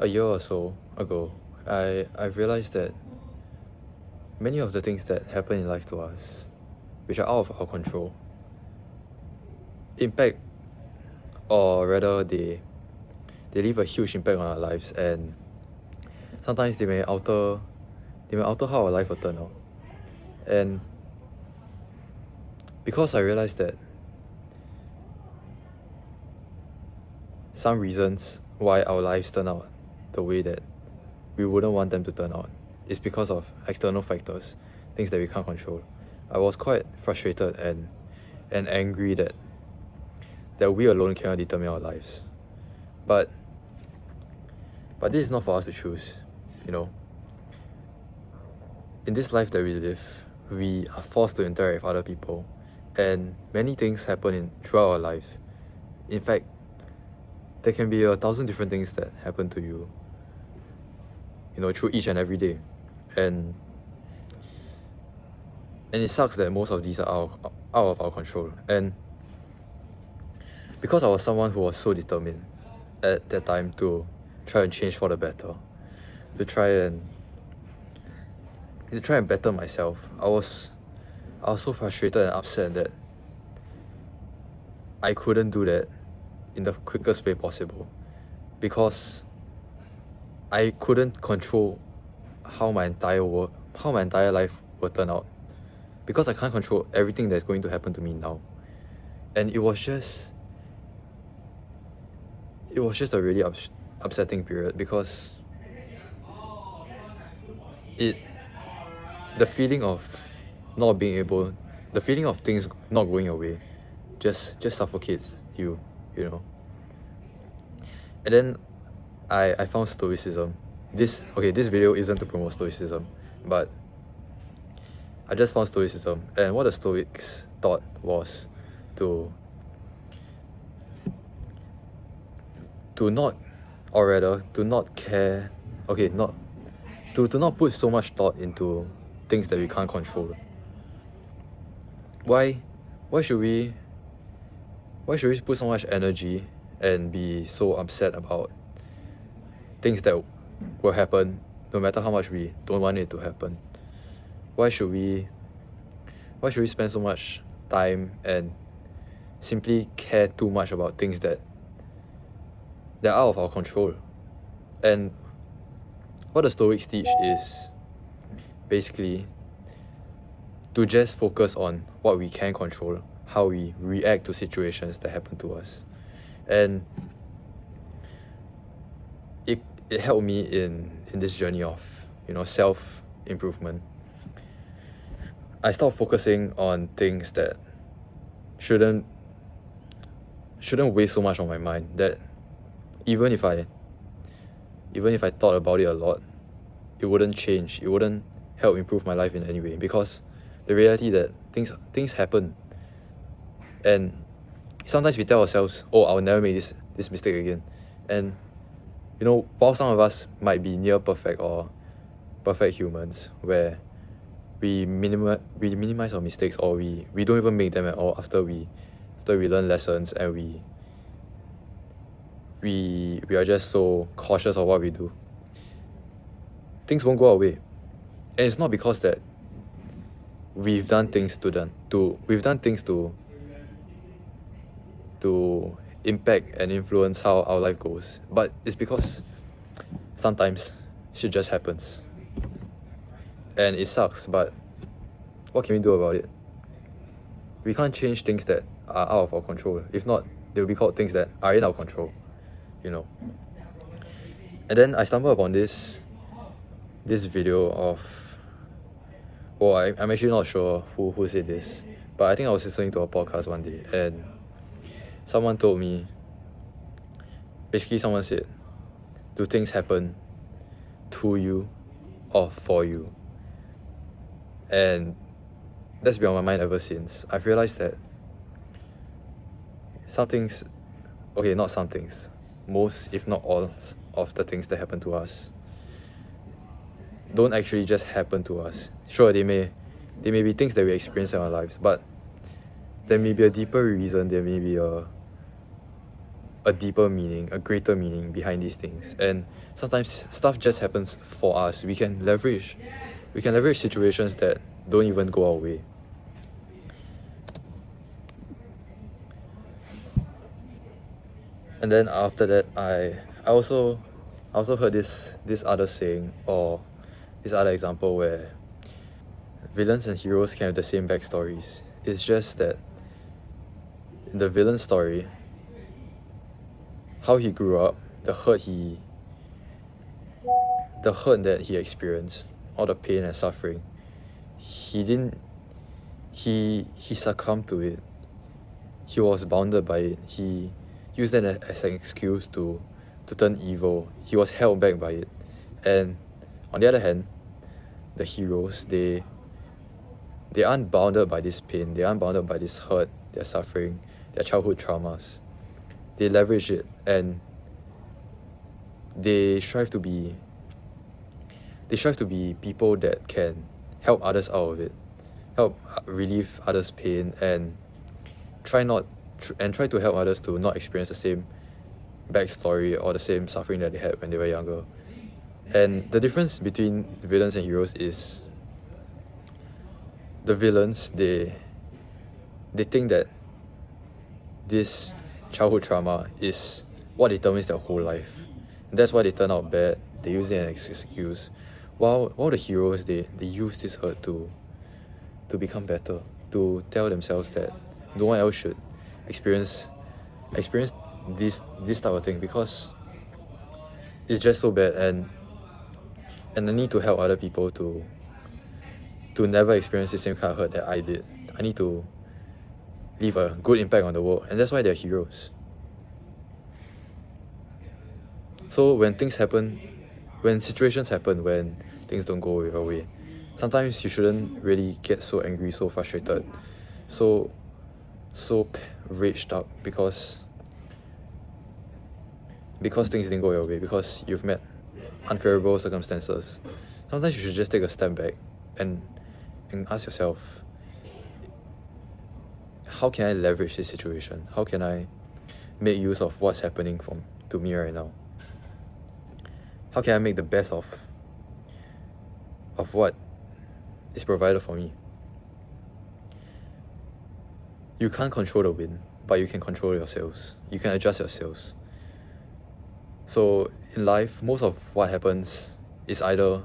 a year or so ago, I realized that many of the things that happen in life to us, which are out of our control, impact, or rather they leave a huge impact on our lives, and sometimes they may alter how our life will turn out. And because I realized that some reasons why our lives turn out the way that we wouldn't want them to turn out is because of external factors, things that we can't control. I was quite frustrated and angry that we alone cannot determine our lives. But this is not for us to choose, you know. In this life that we live, we are forced to interact with other people, and many things happen throughout our life. In fact, there can be 1,000 different things that happen to you, through each and every day. And it sucks that most of these are out of our control. And because I was someone who was so determined at that time to try and change for the better, to try and better myself, I was so frustrated and upset that I couldn't do that in the quickest way possible, because I couldn't control how my entire life will turn out, because I can't control everything that's going to happen to me now. And it was just a really upsetting period, because the feeling of things not going away just suffocates you, And then I found Stoicism. This video isn't to promote Stoicism, but I just found Stoicism, and what the Stoics thought was to not put so much thought into things that we can't control. Why should we put so much energy and be so upset about things that will happen no matter how much we don't want it to happen? Why should we spend so much time and simply care too much about things that are out of our control? And what the Stoics teach is basically to just focus on what we can control, how we react to situations that happen to us. And it helped me in this journey of self-improvement. I stopped focusing on things that shouldn't weigh so much on my mind, that even if I thought about it a lot, it wouldn't change, it wouldn't help improve my life in any way, because the reality that things happen, and sometimes we tell ourselves, oh, I'll never make this mistake again. And while some of us might be near perfect or perfect humans, where we minimize our mistakes, or we don't even make them at all after we learn lessons, and we are just so cautious of what we do, things won't go away. And it's not because that we've done things to impact and influence how our life goes, but it's because sometimes shit just happens, and it sucks. But what can we do about it? We can't change things that are out of our control. If not, they'll be called things that are in our control, And then I stumbled upon this video of, I'm actually not sure who said this, but I think I was listening to a podcast one day, and someone told me, basically someone said, do things happen to you or for you? And that's been on my mind ever since. I've realized that most, if not all, of the things that happen to us don't actually just happen to us. Sure, they may be things that we experience in our lives, but there may be a deeper reason, there may be a deeper meaning, a greater meaning behind these things. And sometimes stuff just happens for us. We can leverage situations that don't even go our way. And then after that, I also heard this other saying, or this other example, where villains and heroes can have the same backstories. It's just that in the villain story, how he grew up, the hurt that he experienced, all the pain and suffering, he succumbed to it. He was bounded by it. He used that as an excuse to turn evil. He was held back by it. And on the other hand, the heroes, they aren't bounded by this pain. They aren't bounded by this hurt, their suffering, their childhood traumas. They leverage it, and they strive to be people that can help others out of it, help relieve others' pain, and try to help others to not experience the same backstory or the same suffering that they had when they were younger. And the difference between villains and heroes is the villains, they think that this childhood trauma is what determines their whole life. And that's why they turn out bad. They use it as an excuse. While the heroes, they use this hurt to become better, to tell themselves that no one else should experience this type of thing, because it's just so bad, and I need to help other people to never experience the same kind of hurt that I did. I need to leave a good impact on the world, and that's why they're heroes. So when situations happen, when things don't go your way, sometimes you shouldn't really get so angry, so frustrated, so raged up because things didn't go your way, because you've met unfavorable circumstances. Sometimes you should just take a step back and ask yourself, how can I leverage this situation? How can I make use of what's happening to me right now? How can I make the best of what is provided for me? You can't control the wind, but you can control your sails. You can adjust your sails. So in life, most of what happens is either,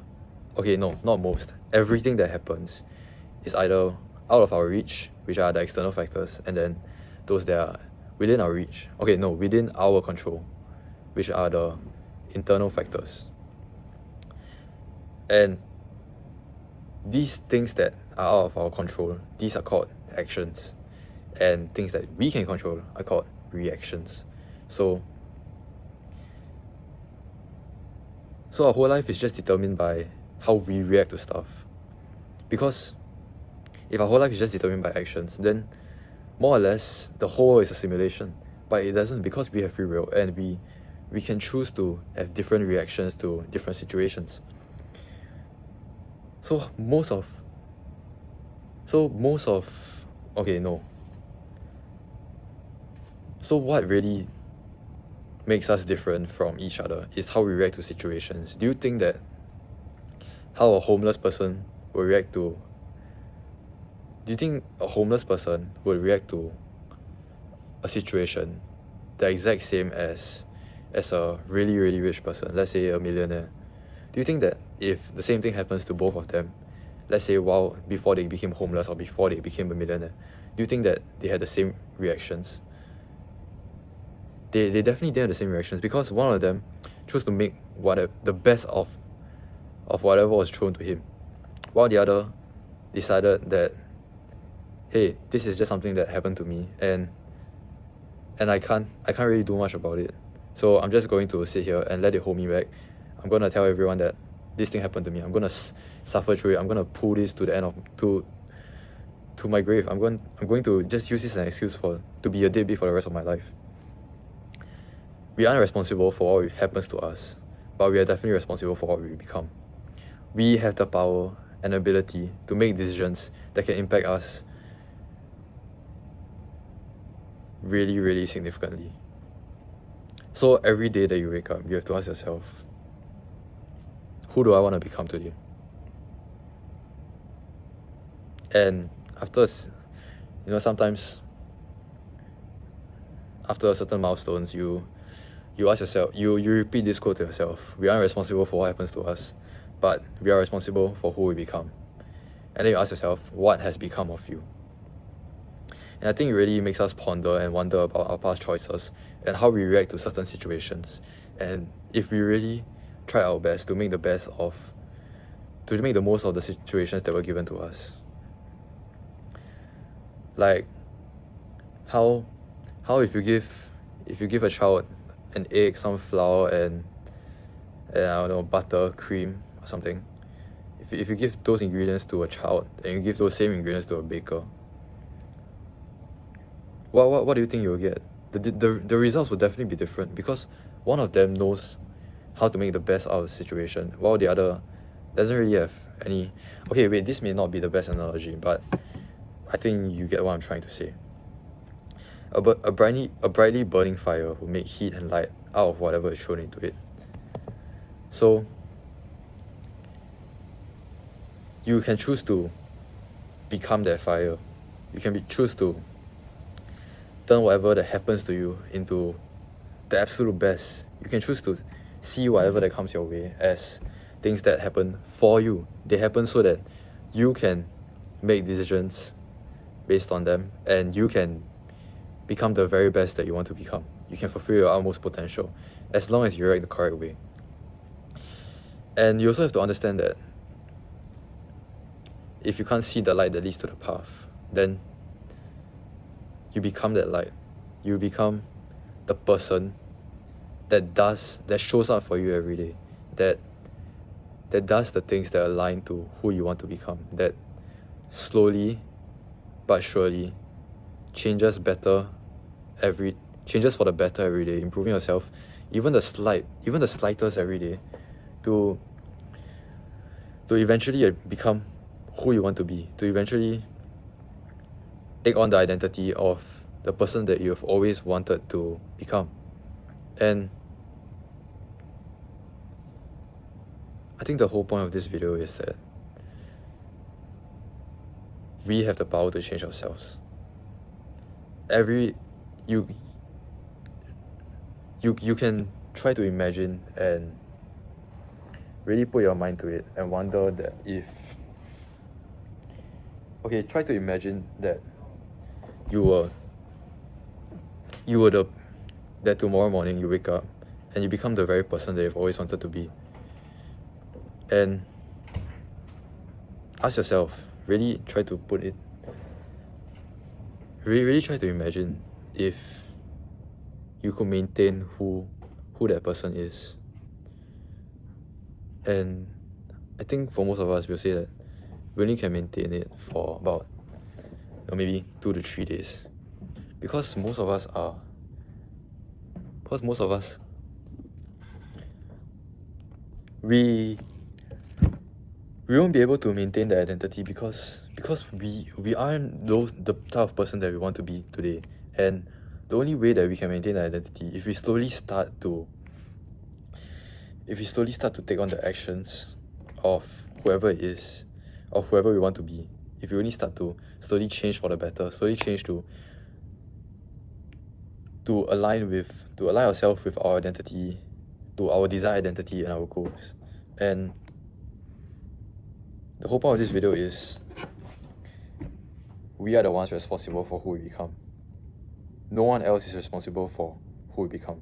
not most, everything that happens is either out of our reach, which are the external factors, and then those that are within our reach, within our control, which are the internal factors. And these things that are out of our control, these are called actions, and things that we can control are called reactions. So our whole life is just determined by how we react to stuff. Because if our whole life is just determined by actions, then more or less the whole world is a simulation. But it doesn't, because we have free will, and we can choose to have different reactions to different situations. So what really makes us different from each other is how we react to situations. Do you think that how a homeless person will react to... Do you think a homeless person would react to a situation the exact same as a really, really rich person, let's say a millionaire? Do you think that if the same thing happens to both of them, let's say before they became homeless or before they became a millionaire, do you think that they had the same reactions? They definitely didn't have the same reactions, because one of them chose to make the best of whatever was thrown to him, while the other decided that, hey, this is just something that happened to me, and I can't really do much about it. So I'm just going to sit here and let it hold me back. I'm gonna tell everyone that this thing happened to me. I'm gonna suffer through it. I'm gonna pull this to the end to my grave. I'm going to just use this as an excuse to be a deadbeat for the rest of my life. We aren't responsible for what happens to us, but we are definitely responsible for what we become. We have the power and ability to make decisions that can impact us really, really significantly. So every day that you wake up, you have to ask yourself, who do I want to become today? And after, sometimes after certain milestones, you ask yourself, you repeat this quote to yourself: we aren't responsible for what happens to us, but we are responsible for who we become. And then you ask yourself, what has become of you? And I think it really makes us ponder and wonder about our past choices and how we react to certain situations. And if we really try our best to make the most of the situations that were given to us. Like how if you give a child an egg, some flour, and I don't know, butter, cream or something. If you give those ingredients to a child and you give those same ingredients to a baker, what do you think you'll get? The results will definitely be different, because one of them knows how to make the best out of the situation, while the other doesn't really have any. Okay, wait, this may not be the best analogy, but I think you get what I'm trying to say. A brightly burning fire will make heat and light out of whatever is thrown into it. So you can choose to become that fire. You can choose to turn whatever that happens to you into the absolute best. You can choose to see whatever that comes your way as things that happen for you. They happen so that you can make decisions based on them, and you can become the very best that you want to become. You can fulfill your utmost potential as long as you react the correct way. And you also have to understand that if you can't see the light that leads to the path, then you become that light. You become the person that shows up for you every day, that does the things that align to who you want to become, that slowly but surely changes for the better every day, improving yourself, even the slightest every day, to eventually become who you want to be, to eventually take on the identity of the person that you have always wanted to become. And I think the whole point of this video is that we have the power to change ourselves. You can try to imagine and really put your mind to it and wonder that try to imagine that that tomorrow morning you wake up and you become the very person that you've always wanted to be. And ask yourself, really try to imagine if you could maintain who that person is. And I think for most of us, we'll say that we only can maintain it for about maybe 2 to 3 days, because most of us we won't be able to maintain the identity because we aren't the type of person that we want to be today. And the only way that we can maintain the identity, if we slowly start to take on the actions of whoever it is, of whoever we want to be, if we only start to slowly change for the better, slowly change to align ourselves with our identity, to our desired identity and our goals. And the whole point of this video is we are the ones responsible for who we become. No one else is responsible for who we become.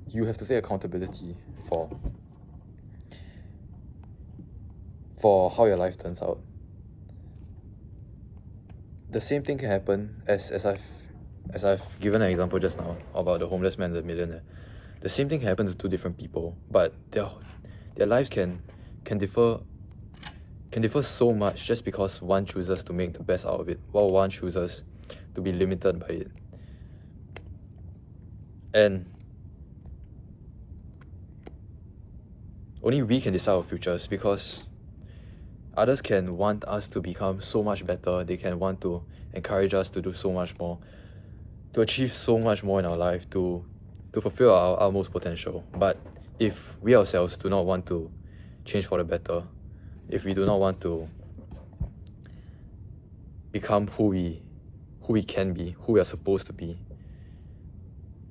You have to take accountability for how your life turns out. The same thing can happen as I've given an example just now about the homeless man and the millionaire. The same thing can happen to two different people, but their lives can differ so much just because one chooses to make the best out of it, while one chooses to be limited by it. And only we can decide our futures, because others can want us to become so much better. They can want to encourage us to do so much more, to achieve so much more in our life, to to fulfill our utmost potential. But if we ourselves do not want to change for the better, if we do not want to become who we can be, who we are supposed to be,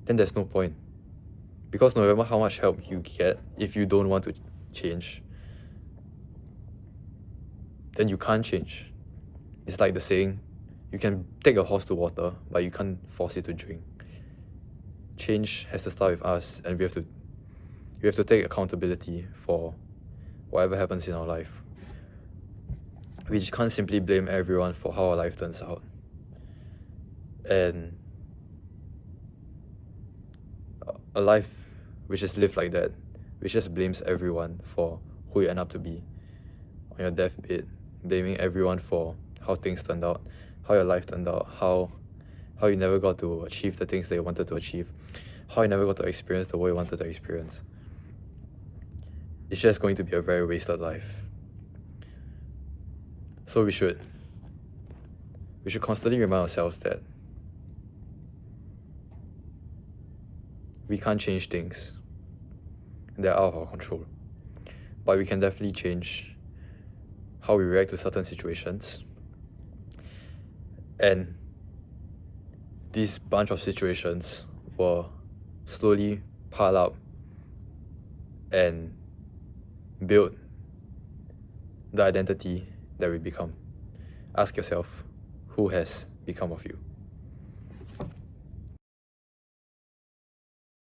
then there's no point. Because no matter how much help you get, if you don't want to change, then you can't change. It's like the saying, you can take a horse to water, but you can't force it to drink. Change has to start with us, and we have to take accountability for whatever happens in our life. We just can't simply blame everyone for how our life turns out. And a life which is lived like that, which just blames everyone for who you end up to be on your deathbed, blaming everyone for how things turned out, how your life turned out, how you never got to achieve the things that you wanted to achieve, how you never got to experience the way you wanted to experience. It's just going to be a very wasted life. So we should constantly remind ourselves that we can't change things that are out of our control, but we can definitely change how we react to certain situations. And this bunch of situations will slowly pile up and build the identity that we become. Ask yourself, who has become of you?